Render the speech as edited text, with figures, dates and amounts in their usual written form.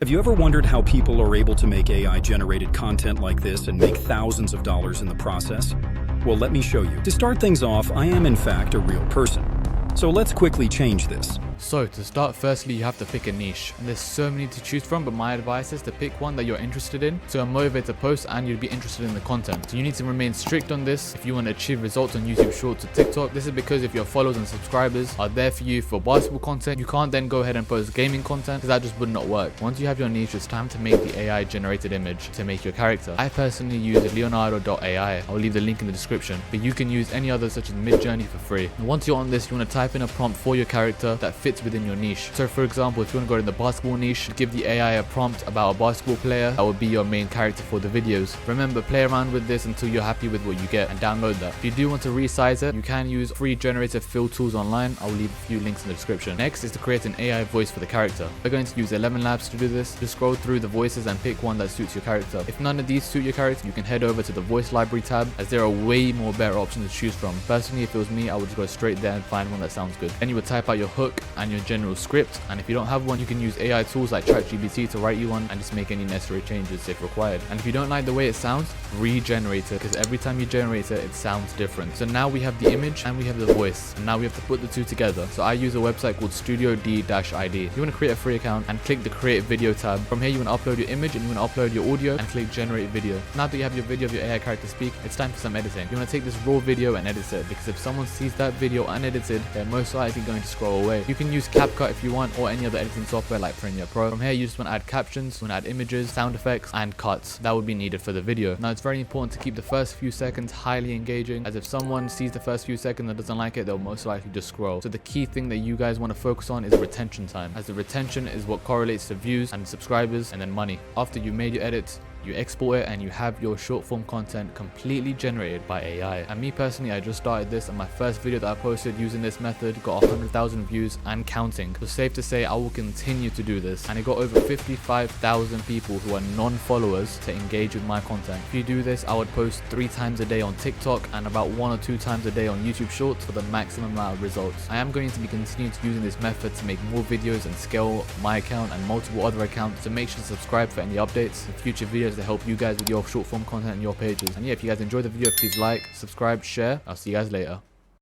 Have you ever wondered how people are able to make AI-generated content like this and make thousands of dollars in the process? Well, let me show you. To start things off, I am in fact a real person. So let's quickly change this. So to start, firstly you have to pick a niche, and there's so many to choose from, but my advice is to pick one that you're interested in, so you're motivated to post and you'll be interested in the content. So you need to remain strict on this if you want to achieve results on YouTube Shorts or TikTok. This is because if your followers and subscribers are there for you for basketball content, you can't then go ahead and post gaming content because that just would not work. Once you have your niche, it's time to make the AI generated image to make your character. I personally use Leonardo.ai. I'll leave the link in the description, but you can use any others such as Midjourney for free. And once you're on this, you want to type in a prompt for your character that fits within your niche. So for example, if you want to go in the basketball niche, give the AI a prompt about a basketball player that will be your main character for the videos. Remember, play around with this until you're happy with what you get and download that. If you do want to resize it, you can use free generative fill tools online. I'll leave a few links in the description. Next is to create an AI voice for the character. We're going to use 11 Labs to do this. Just scroll through the voices and pick one that suits your character. If none of these suit your character, you can head over to the voice library tab, as there are way more better options to choose from. Personally, if it was me, I would just go straight there and find one that sounds good. Then you would type out your hook and your general script, and if you don't have one, you can use AI tools like ChatGPT to write you one and just make any necessary changes if required. And if you don't like the way it sounds, regenerate it, because every time you generate it, it sounds different. So now we have the image and we have the voice, and now we have to put the two together. So I use a website called Studio D-ID. You want to create a free account and click the create video tab. From here you want to upload your image and you want to upload your audio and click generate video. Now that you have your video of your AI character speak, it's time for some editing. You want to take this raw video and edit it, because if someone sees that video unedited, they're most likely going to scroll away. You can use CapCut if you want, or any other editing software like Premiere Pro. From here you just want to add captions, you want to add images, sound effects and cuts that would be needed for the video. Now it's very important to keep the first few seconds highly engaging, as if someone sees the first few seconds and doesn't like it, they'll most likely just scroll. So the key thing that you guys want to focus on is retention time, as the retention is what correlates to views and subscribers and then money. After you made your edits, you export it and you have your short form content completely generated by AI. And me personally, I just started this, and my first video that I posted using this method got 100,000 views and counting. So safe to say I will continue to do this, and it got over 55,000 people who are non-followers to engage with my content. If you do this, I would post 3 times a day on TikTok and about 1 or 2 times a day on YouTube Shorts for the maximum amount of results. I am going to be continuing to using this method to make more videos and scale my account and multiple other accounts, so make sure to subscribe for any updates and future videos to help you guys with your short form content and your pages. And yeah, if you guys enjoyed the video, please like, subscribe, share. I'll see you guys later.